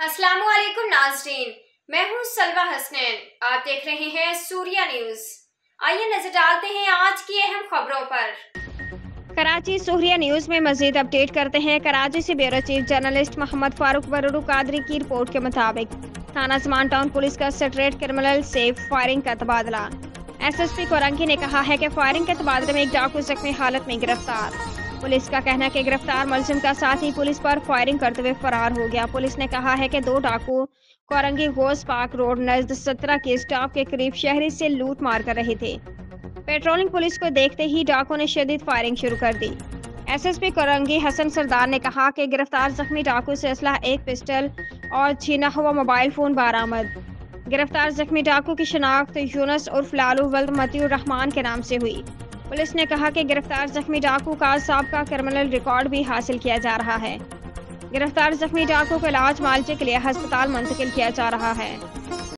अस्सलाम वालेकुम नाज़रीन, मैं हूँ सलवा हसनैन। आप देख रहे हैं सूर्या न्यूज़। आइए नजर डालते हैं आज की अहम खबरों पर। कराची सूर्या न्यूज़ में मजीद अपडेट करते हैं। कराची से bureau chief journalist Mohammad Farooq बरूडू कादरी की रिपोर्ट के मुताबिक थाना समान टाउन पुलिस का स्ट्रेट क्रिमिनल से फायरिंग का तबादला। SSP कोरंगी ने कहा है कि फायरिंग के तबादले में एक डाकू जख्मी हालत में गिरफ्तार। पुलिस का कहना है कि गिरफ्तार मुलजिम का साथी पुलिस पर फायरिंग करते हुए फरार हो गया। पुलिस ने कहा है कि 2 डाकू कोरंगी गोस पार्क रोड नजद 17 के स्टॉप के करीब शहरी से लूट मार कर रहे थे। पेट्रोलिंग पुलिस को देखते ही डाकू ने शदीद फायरिंग शुरू कर दी। SSP कोरंगी हसन सरदार ने कहा कि गिरफ्तार जख्मी डाकू से असला, एक पिस्टल और छीना हुआ मोबाइल फोन बरामद। गिरफ्तार जख्मी डाकू की शनाख्त यूनस उर्फ लालू वल्द मतीउर रहमान के नाम से हुई। पुलिस ने कहा कि गिरफ्तार जख्मी डाकू का साबका क्रिमिनल रिकॉर्ड भी हासिल किया जा रहा है। गिरफ्तार जख्मी डाकू को इलाज मुआवजे के लिए अस्पताल मुंतकिल किया जा रहा है।